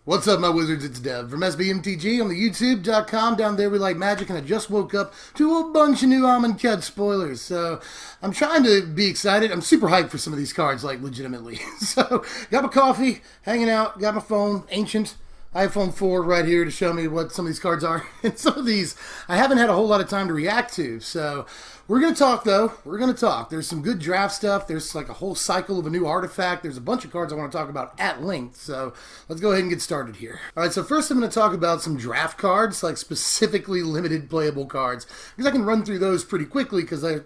What's up, my wizards? It's Dev from Mtg on the YouTube.com. Down there we like magic, and I just woke up to a bunch of new Amonkhet Spoilers. So I'm trying to be excited. I'm super hyped for some of these cards, like legitimately. So got my coffee, hanging out, got my phone, ancient iPhone 4 right here to show me what some of these cards are. And some of these I haven't had a whole lot of time to react to. So we're going to talk, though. We're going to talk. There's some good draft stuff. There's like a whole cycle of a new artifact. There's a bunch of cards I want to talk about at length. So let's go ahead and get started here. All right, so first I'm going to talk about some draft cards, like specifically limited playable cards, because I can run through those pretty quickly because, I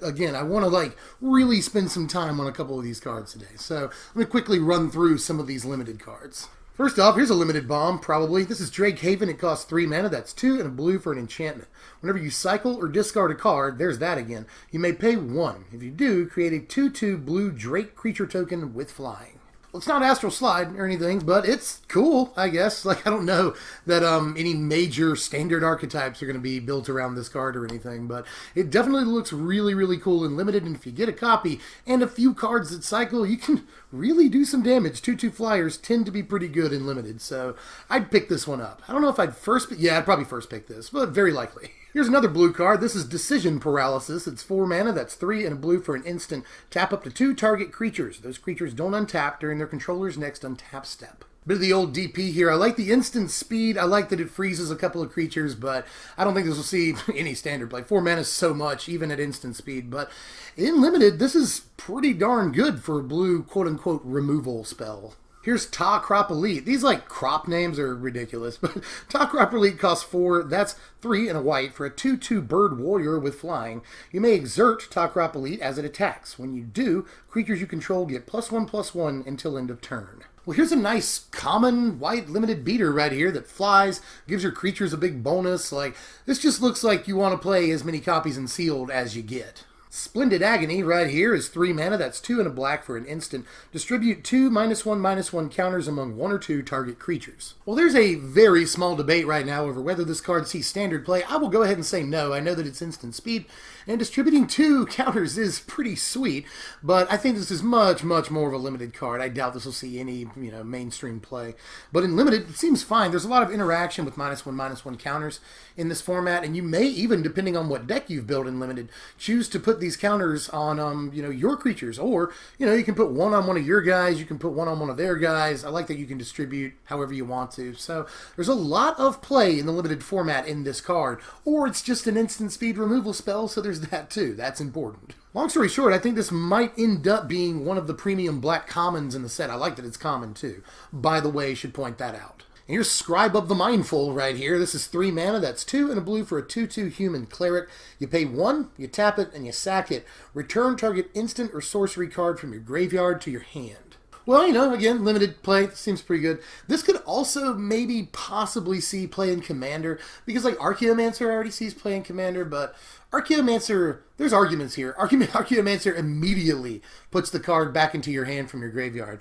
want to like really spend some time on a couple of these cards today. So let me quickly run through some of these limited cards. First off, here's a limited bomb, probably. This is Drake Haven. It costs 3 mana. That's 2 and a blue for an enchantment. Whenever you cycle or discard a card, there's that again, you may pay 1. If you do, create a 2/2 blue Drake creature token with flying. Well, it's not Astral Slide or anything, but it's cool, I guess. Like, I don't know that any major standard archetypes are going to be built around this card or anything, but it definitely looks really, really cool and limited, and if you get a copy and a few cards that cycle, you can really do some damage. 2/2 flyers tend to be pretty good in limited, so I'd pick this one up. I don't know if I'd I'd probably first pick this, but very likely. Here's another blue card. This is Decision Paralysis. It's 4 mana. That's 3 and a blue for an instant. Tap up to 2 target creatures. Those creatures don't untap during their controller's next untap step. Bit of the old DP here. I like the instant speed. I like that it freezes a couple of creatures, but I don't think this will see any standard play. 4 mana is so much, even at instant speed. But in limited, this is pretty darn good for a blue quote-unquote removal spell. Here's Ta Crop Elite. These like crop names are ridiculous, but Ta Crop Elite costs 4. That's 3 and a white for a 2/2 bird warrior with flying. You may exert Ta Crop Elite as it attacks. When you do, creatures you control get +1/+1 until end of turn. Well, here's a nice common white limited beater right here that flies, gives your creatures a big bonus. Like, this just looks like you want to play as many copies in sealed as you get. Splendid Agony right here is 3 mana. That's 2 and a black for an instant. Distribute 2 -1/-1 counters among 1 or 2 target creatures. Well, there's a very small debate right now over whether this card sees standard play. I will go ahead and say no. I know that it's instant speed, and distributing 2 counters is pretty sweet, but I think this is much, much more of a limited card. I doubt this will see any, mainstream play. But in limited, it seems fine. There's a lot of interaction with -1/-1 counters in this format, and you may even, depending on what deck you've built in limited, choose to put these counters on, your creatures, or, you can put one on one of your guys, you can put one on one of their guys. I like that you can distribute however you want to. So there's a lot of play in the limited format in this card, or it's just an instant speed removal spell, so there's that too. That's important. Long story short, I think this might end up being one of the premium black commons in the set. I like that it's common too. By the way, should point that out. And here's Scribe of the Mindful right here. This is 3 mana. That's 2 and a blue for a 2/2 human cleric. You pay 1, you tap it, and you sack it. Return target instant or sorcery card from your graveyard to your hand. Well, again, limited play. Seems pretty good. This could also maybe possibly see play in Commander, because like Archaeomancer already sees play in Commander, but Archaeomancer, there's arguments here. Archaeomancer immediately puts the card back into your hand from your graveyard.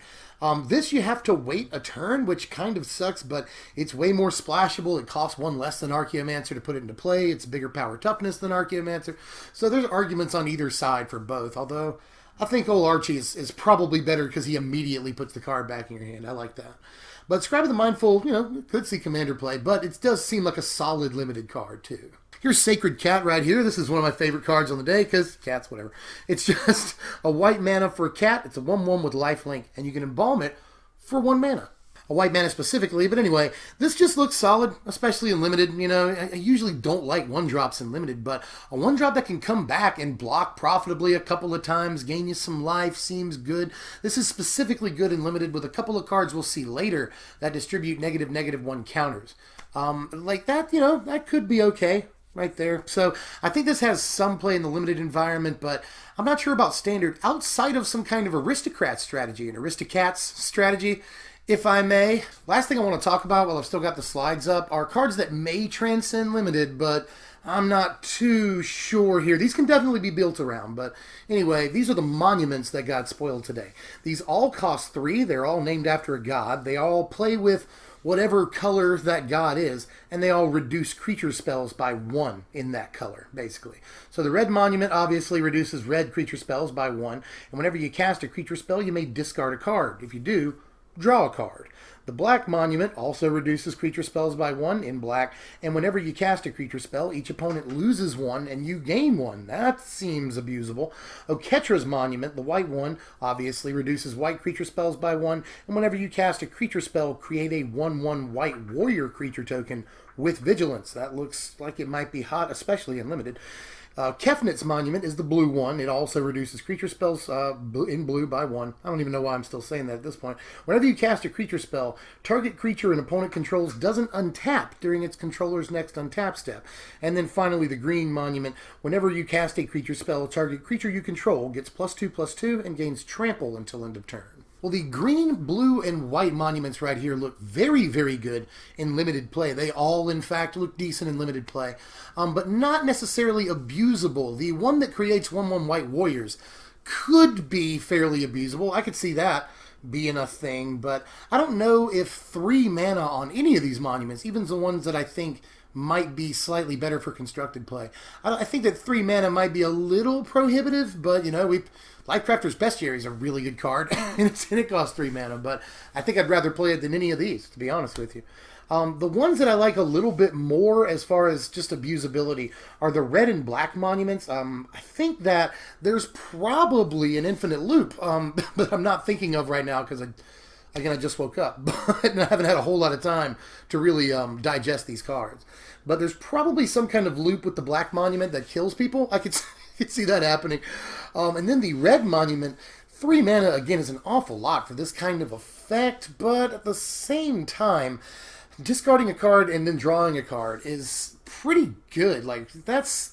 This you have to wait a turn, which kind of sucks, but it's way more splashable. It costs 1 less than Archaeomancer to put it into play. It's bigger power toughness than Archaeomancer. So there's arguments on either side for both, although I think old Archie is probably better because he immediately puts the card back in your hand. I like that. But Scribe of the Mindful, could see Commander play, but it does seem like a solid limited card too. Here's Sacred Cat right here. This is one of my favorite cards on the day because cats, whatever. It's just a white mana for a cat. It's a 1/1 with lifelink, and you can embalm it for 1 mana. A white mana specifically, but anyway, this just looks solid, especially in limited. I usually don't like 1-drops in limited, but a 1-drop that can come back and block profitably a couple of times, gain you some life, seems good. This is specifically good in limited with a couple of cards we'll see later that distribute -1 counters. Like that, that could be okay right there. So I think this has some play in the limited environment, but I'm not sure about standard outside of some kind of aristocrat strategy, an aristocats strategy, if I may. Last thing I want to talk about while I've still got the slides up are cards that may transcend limited, but I'm not too sure here. These can definitely be built around, but anyway, these are the monuments that got spoiled today. These all cost 3. They're all named after a god. They all play with whatever color that god is, and they all reduce creature spells by 1 in that color, basically. So the red monument obviously reduces red creature spells by 1, and whenever you cast a creature spell, you may discard a card. If you do, draw a card. The black monument also reduces creature spells by 1 in black, and whenever you cast a creature spell, each opponent loses 1 and you gain 1. That seems abusable. Oketra's monument, the white one, obviously reduces white creature spells by 1, and whenever you cast a creature spell, create a 1/1 white warrior creature token with vigilance. That looks like it might be hot, especially in limited. Kefnet's monument is the blue one. It also reduces creature spells in blue by 1. I don't even know why I'm still saying that at this point. Whenever you cast a creature spell, target creature an opponent controls doesn't untap during its controller's next untap step. And then finally, the green monument. Whenever you cast a creature spell, target creature you control gets +2/+2 and gains trample until end of turn. Well, the green, blue, and white monuments right here look very, very good in limited play. They all, in fact, look decent in limited play, but not necessarily abusable. The one that creates 1/1 white warriors could be fairly abusable. I could see that being a thing, but I don't know if 3 mana on any of these monuments, even the ones that I think might be slightly better for constructed play. I think that 3 mana might be a little prohibitive, but, you know, Lifecrafter's Bestiary is a really good card, and it costs 3 mana, but I think I'd rather play it than any of these, to be honest with you. The ones that I like a little bit more as far as just abusability are the red and black monuments. I think that there's probably an infinite loop, but I'm not thinking of right now because Again, I just woke up, but I haven't had a whole lot of time to really digest these cards. But there's probably some kind of loop with the black monument that kills people. I could see that happening. And then the red monument, 3 mana, again, is an awful lot for this kind of effect, but at the same time, discarding a card and then drawing a card is pretty good. Like, that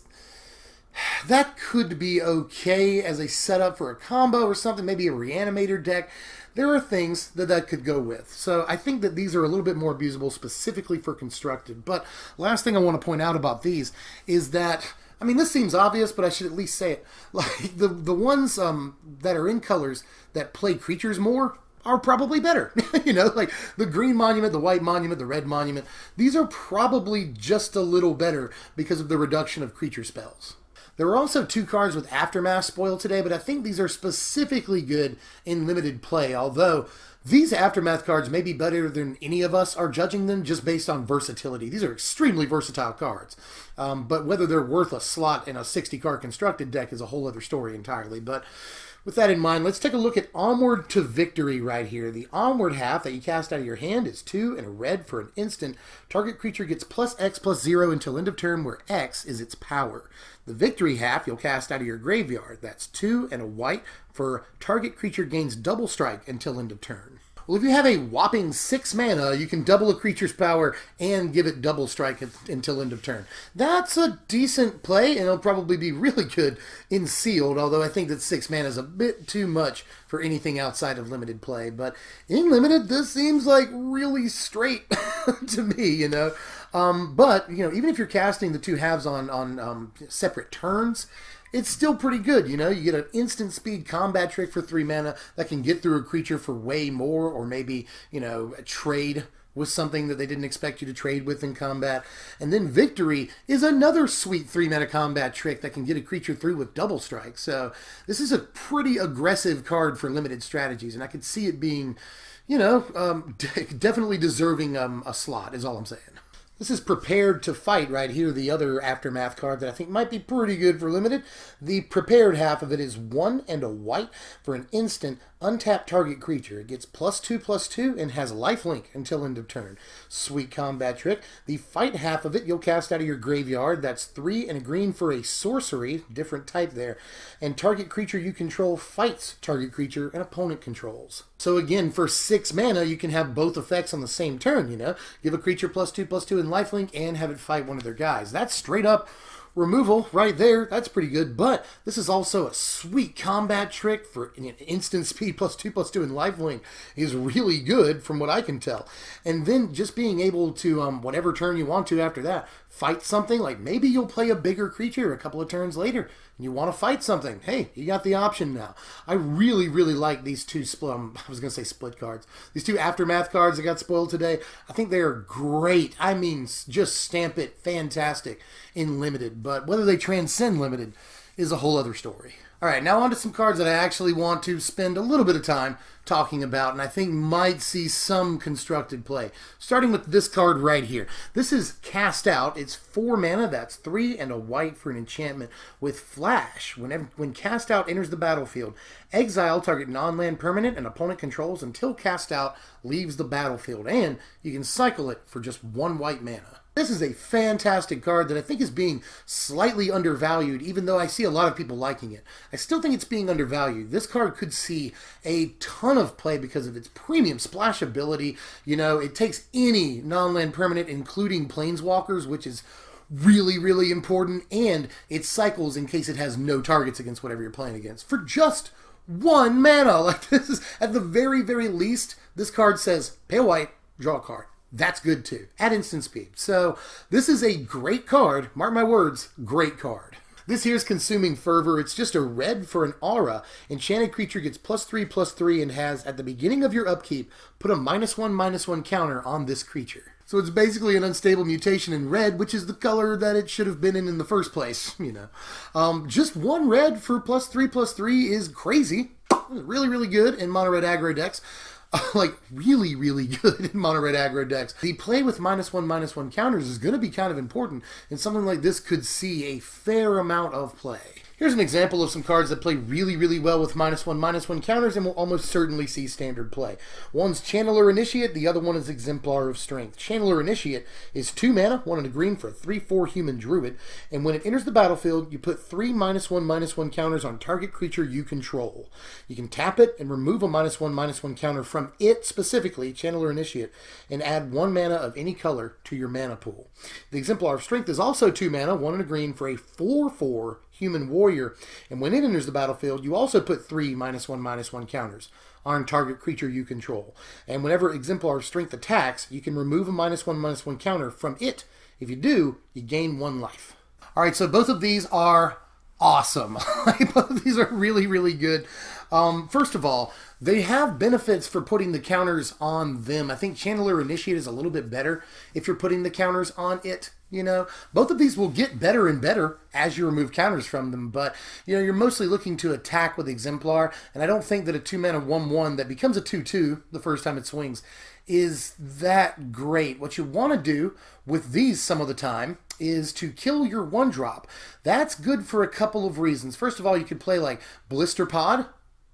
could be okay as a setup for a combo or something, maybe a reanimator deck. There are things that could go with. So I think that these are a little bit more abusable specifically for constructed. But last thing I want to point out about these is that, I mean, this seems obvious, but I should at least say it. Like, the ones that are in colors that play creatures more are probably better. You know, like the green monument, the white monument, the red monument. These are probably just a little better because of the reduction of creature spells. There were also 2 cards with Aftermath spoiled today, but I think these are specifically good in limited play, although these Aftermath cards may be better than any of us are judging them just based on versatility. These are extremely versatile cards, but whether they're worth a slot in a 60-card constructed deck is a whole other story entirely. But with that in mind, let's take a look at Onward to Victory right here. The Onward half that you cast out of your hand is 2 and a red for an instant. Target creature gets +X/+0 until end of turn, where X is its power. The Victory half you'll cast out of your graveyard. That's 2 and a white for target creature gains double strike until end of turn. Well, if you have a whopping 6 mana, you can double a creature's power and give it double strike until end of turn. That's a decent play, and it'll probably be really good in sealed, although I think that 6 mana is a bit too much for anything outside of limited play. But in limited, this seems like really straight to me, you know. But, you know, even if you're casting the 2 halves on separate turns, it's still pretty good, you know. You get an instant speed combat trick for 3 mana that can get through a creature for way more, or maybe, you know, trade with something that they didn't expect you to trade with in combat. And then Victory is another sweet 3 mana combat trick that can get a creature through with double strike. So this is a pretty aggressive card for limited strategies, and I could see it being, you know, definitely deserving a slot is all I'm saying. This is Prepared to Fight right here, the other Aftermath card that I think might be pretty good for limited. The prepared half of it is 1 and a white for an instant untapped target creature. It gets +2/+2 and has lifelink until end of turn. Sweet combat trick. The fight half of it you'll cast out of your graveyard. That's 3 and a green for a sorcery, different type there. And target creature you control fights target creature an opponent controls. So again, for 6 mana, you can have both effects on the same turn, you know? Give a creature +2/+2 and lifelink and have it fight one of their guys. That's straight up removal right there. That's pretty good, but this is also a sweet combat trick for instant speed +2/+2 and lifelink is really good from what I can tell. And then just being able to, whatever turn you want to after that, fight something. Like maybe you'll play a bigger creature a couple of turns later and you want to fight something. Hey, you got the option now. I really, really like these 2 split cards. These 2 Aftermath cards that got spoiled today. I think they are great. I mean, just stamp it fantastic in limited. But whether they transcend limited is a whole other story. Alright, now on to some cards that I actually want to spend a little bit of time talking about, and I think might see some constructed play. Starting with this card right here. This is Cast Out. It's 4 mana, that's 3 and a white for an enchantment with Flash. When Cast Out enters the battlefield, exile target non-land permanent an opponent controls until Cast Out leaves the battlefield, and you can cycle it for just 1 white mana. This is a fantastic card that I think is being slightly undervalued, even though I see a lot of people liking it. I still think it's being undervalued. This card could see a ton of play because of its premium splash ability. You know, it takes any non-land permanent, including Planeswalkers, which is really, really important, and it cycles in case it has no targets against whatever you're playing against for just 1 mana. Like, this is, at the very, very least, this card says, pay a white, draw a card. That's good too, at instant speed. So this is a great card. Mark my words, great card. This here's Consuming Fervor. It's just a red for an aura. Enchanted creature gets +3/+3 and has, at the beginning of your upkeep, put a -1/-1 counter on this creature. So it's basically an unstable mutation in red, which is the color that it should have been in the first place, you know. Just 1 red for +3/+3 is crazy. Really, really good in mono red aggro decks. Like, really, really good in mono red aggro decks. The play with -1/-1 counters is going to be kind of important, and something like this could see a fair amount of play. Here's an example of some cards that play really, really well with -1/-1 counters and will almost certainly see standard play. One's Channeler Initiate, the other one is Exemplar of Strength. Channeler Initiate is 2 mana, 1 and a green for a 3/4 human druid, and when it enters the battlefield, you put 3 -1/-1 counters on target creature you control. You can tap it and remove a -1/-1 counter from it specifically, Channeler Initiate, and add 1 mana of any color to your mana pool. The Exemplar of Strength is also 2 mana, 1 and a green for a 4/4 human warrior, and when it enters the battlefield, you also put 3 -1/-1 counters on target creature you control. And whenever Exemplar of Strength attacks, you can remove a -1/-1 counter from it. If you do, you gain 1 life. Alright, so both of these are awesome. Both of these are really, really good. First of all, they have benefits for putting the counters on them. I think Channeler Initiate is a little bit better if you're putting the counters on it. You know, both of these will get better and better as you remove counters from them, but, you know, you're mostly looking to attack with Exemplar, and I don't think that a 2 mana 1/1 that becomes a 2/2 the first time it swings is that great. What you want to do with these some of the time is to kill your 1-drop. That's good for a couple of reasons. First of all, you could play like Blister Pod.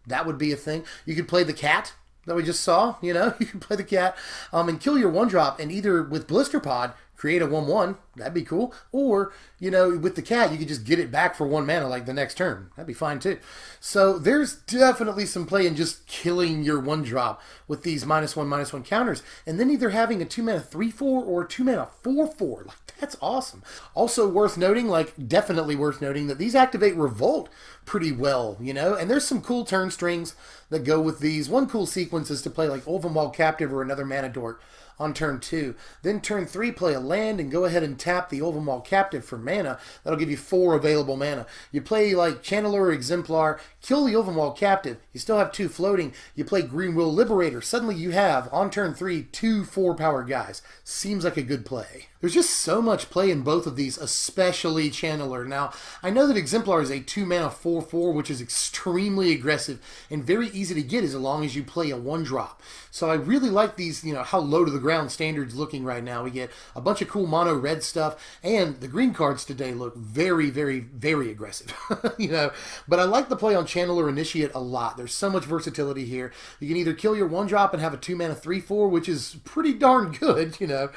That would be a thing. You could play the cat that we just saw, you know, you can play the cat and kill your 1-drop, and either with Blister Pod create a 1/1, that'd be cool, or, you know, with the cat you could just get it back for 1 mana like the next turn. That'd be fine too. So there's definitely some play in just killing your 1-drop with these -1/-1 counters, and then either having a 2 mana 3/4 or a 2 mana 4/4. Like, that's awesome. Also worth noting, like definitely worth noting, that these activate Revolt pretty well, you know, and there's some cool turn strings that go with these. One cool sequence is to play like Ulvenwald Captive or another Mana Dork on turn 2. Then turn 3, play a land and go ahead and tap the Ulvenwald Captive for mana. That'll give you 4 available mana. You play like Channeler or Exemplar, kill the Ulvenwald Captive. You still have 2 floating. You play Greenwill Liberator. Suddenly you have, on turn 3, 2 4-power guys. Seems like a good play. There's just so much play in both of these, especially Channeler. Now, I know that Exemplar is a 2 mana 4/4, which is extremely aggressive and very easy to get as long as you play a 1-drop. So I really like these, you know, how low to the ground standards looking right now. We get a bunch of cool mono red stuff, and the green cards today look very, very, very aggressive. You know, but I like the play on Channeler Initiate a lot. There's so much versatility here. You can either kill your 1-drop and have a 2 mana 3/4, which is pretty darn good, you know,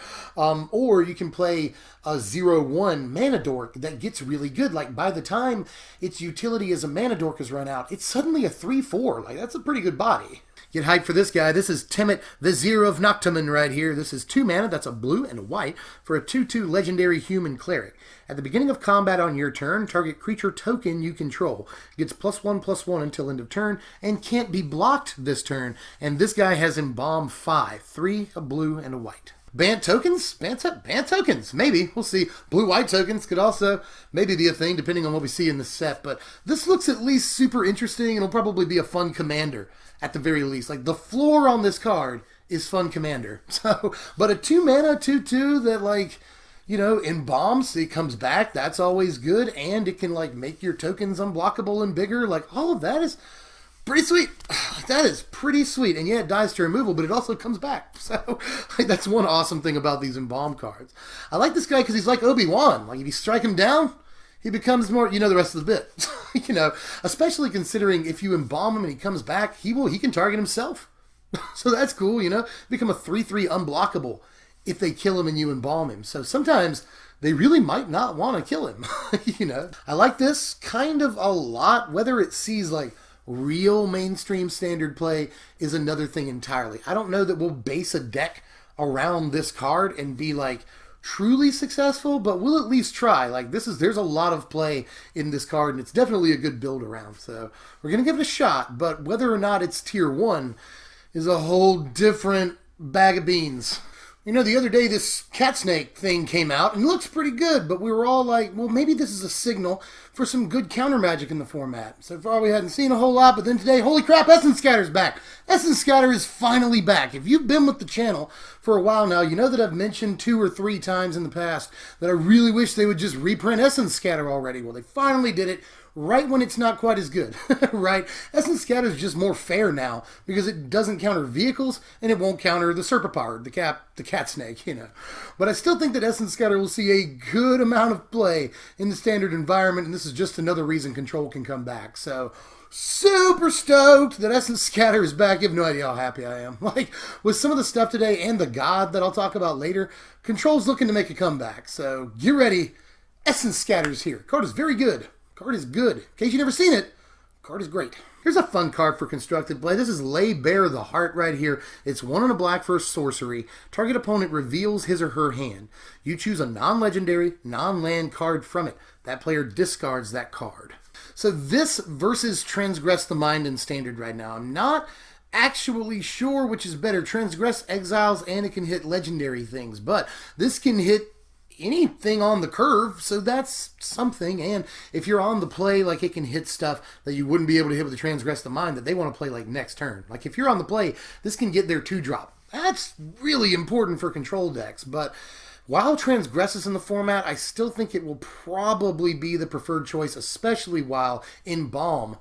or you can play a 0/1 Mana Dork that gets really good. Like, by the time its utility as a Mana Dork is run out, it's suddenly a 3/4. Like, that's a pretty good body. Get hyped for this guy. This is Temet, Vizier of Noctamen right here. This is 2 mana, that's a blue and a white, for a 2/2 legendary human cleric. At the beginning of combat on your turn, target creature token you control gets +1/+1 until end of turn and can't be blocked this turn. And this guy has Embalm 5, 3, a blue and a white. Bant tokens? Bant tokens. Maybe. We'll see. Blue-white tokens could also maybe be a thing depending on what we see in the set. But this looks at least super interesting, and it'll probably be a fun commander at the very least. Like, the floor on this card is fun commander. So, but a 2 mana 2/2 that, like, You know, in bombs, it comes back. That's always good. And it can, like, make your tokens unblockable and bigger. Like, all of that is pretty sweet. That is pretty sweet. And yeah, it dies to removal, but it also comes back. So, like, that's one awesome thing about these embalm cards. I like this guy because he's like Obi-Wan. Like, if you strike him down, he becomes more, you know, the rest of the bit. You know, especially considering if you embalm him and he comes back, he can target himself. So that's cool, you know. Become a 3/3 unblockable if they kill him and you embalm him. So sometimes they really might not want to kill him. You know, I like this kind of a lot. Whether it sees like real mainstream standard play is another thing entirely. I don't know that we'll base a deck around this card and be like truly successful, but we'll at least try. Like, there's a lot of play in this card, and it's definitely a good build around. So we're gonna give it a shot, but whether or not it's tier 1 is a whole different bag of beans. You know, the other day this cat snake thing came out and it looks pretty good, but we were all like, well, maybe this is a signal for some good counter magic in the format. So far we hadn't seen a whole lot, but then today, holy crap, Essence Scatter's back. Essence Scatter is finally back. If you've been with the channel for a while now, you know that I've mentioned 2 or 3 times in the past that I really wish they would just reprint Essence Scatter already. Well, they finally did it. Right when it's not quite as good, right? Essence Scatter is just more fair now because it doesn't counter vehicles and it won't counter the Serpapard, the cat snake, you know. But I still think that Essence Scatter will see a good amount of play in the standard environment, and this is just another reason Control can come back. So, super stoked that Essence Scatter is back. You have no idea how happy I am. Like, with some of the stuff today and the God that I'll talk about later, Control's looking to make a comeback. So, get ready. Essence Scatter's here. Card is very good. Card is good. In case you've never seen it, card is great. Here's a fun card for constructed play. This is Lay Bare the Heart right here. It's 1 and a black for a sorcery. Target opponent reveals his or her hand. You choose a non-legendary, non-land card from it. That player discards that card. So this versus Transgress the Mind in Standard right now. I'm not actually sure which is better. Transgress exiles and it can hit legendary things, but this can hit anything on the curve, so that's something. And if you're on the play, like, it can hit stuff that you wouldn't be able to hit with the Transgress the Mind that they want to play like next turn. Like, if you're on the play, this can get their 2-drop. That's really important for Control decks. But while Transgress is in the format, I still think it will probably be the preferred choice, especially while Embalm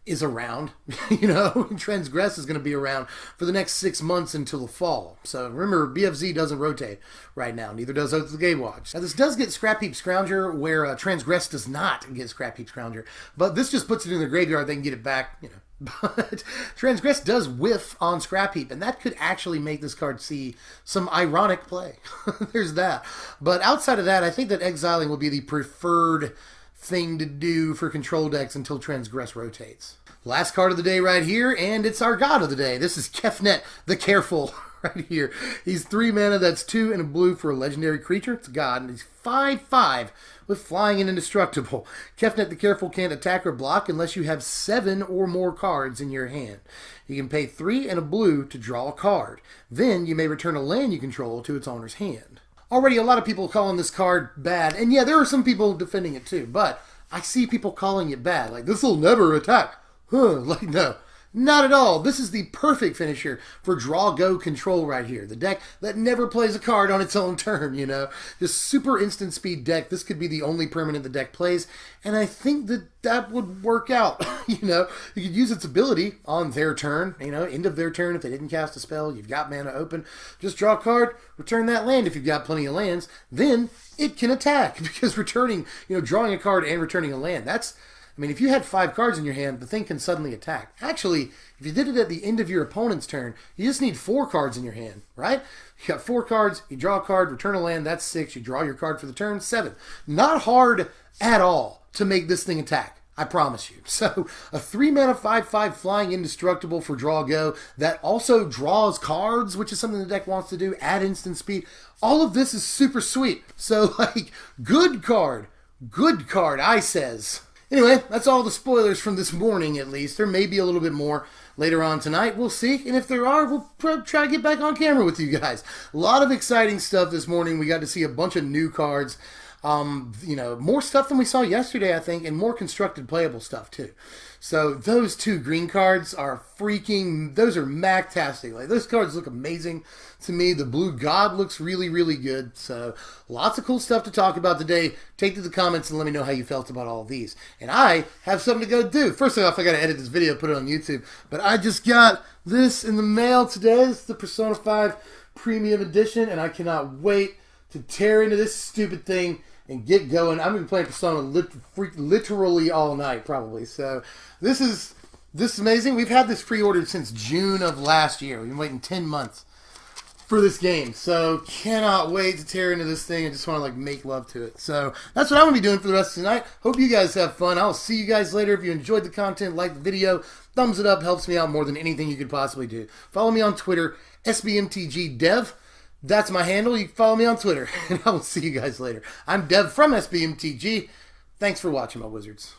is around. You know, Transgress is going to be around for the next 6 months until the fall. So remember, BFZ doesn't rotate right now. Neither does Oath of the Gatewatch. Now this does get Scrap Heap Scrounger, where Transgress does not get Scrap Heap Scrounger. But this just puts it in the graveyard. They can get it back, you know. But Transgress does whiff on Scrap Heap, and that could actually make this card see some ironic play. There's that. But outside of that, I think that exiling will be the preferred thing to do for Control decks until Transgress rotates. Last card of the day right here, and it's our God of the day. This is Kefnet the Careful right here. He's 3 mana, that's 2 and a blue for a legendary creature. It's a God, and he's 5/5 with flying and indestructible. Kefnet the Careful can't attack or block unless you have 7 or more cards in your hand. You can pay 3 and a blue to draw a card. Then you may return a land you control to its owner's hand. Already a lot of people calling this card bad, and yeah, there are some people defending it too, but I see people calling it bad. Like, this will never attack. Like, no. Not at all. This is the perfect finisher for draw go control right here. The deck that never plays a card on its own turn, you know. This super instant speed deck, this could be the only permanent the deck plays, and I think that that would work out. You know, you could use its ability on their turn, you know, end of their turn if they didn't cast a spell, you've got mana open, just draw a card, return that land if you've got plenty of lands, then it can attack, because returning, you know, drawing a card and returning a land, that's, I mean, if you had 5 cards in your hand, the thing can suddenly attack. Actually, if you did it at the end of your opponent's turn, you just need 4 cards in your hand, right? You got 4 cards, you draw a card, return a land, that's 6. You draw your card for the turn, 7. Not hard at all to make this thing attack, I promise you. So, a 3 mana 5/5 flying indestructible for draw go that also draws cards, which is something the deck wants to do, add instant speed. All of this is super sweet. So, like, good card, I says. Anyway, that's all the spoilers from this morning, at least. There may be a little bit more later on tonight. We'll see. And if there are, we'll try to get back on camera with you guys. A lot of exciting stuff this morning. We got to see a bunch of new cards. You know, more stuff than we saw yesterday, I think, and more constructed playable stuff too. So those 2 green cards are those are mactastic. Like, those cards look amazing to me. The Blue God looks really, really good. So lots of cool stuff to talk about today. Take to the comments and let me know how you felt about all of these. And I have something to go do. First off, I got to edit this video, put it on YouTube. But I just got this in the mail today. This is the Persona 5 Premium Edition, and I cannot wait to tear into this stupid thing and get going. I'm going to be playing Persona literally all night, probably. So this is amazing. We've had this pre-ordered since June of last year. We've been waiting 10 months for this game. So cannot wait to tear into this thing. I just want to, like, make love to it. So that's what I'm going to be doing for the rest of tonight. Hope you guys have fun. I'll see you guys later. If you enjoyed the content, like the video, thumbs it up. Helps me out more than anything you could possibly do. Follow me on Twitter, SBMTGDev. That's my handle. You can follow me on Twitter, and I will see you guys later. I'm Dev from SBMTG. Thanks for watching, my wizards.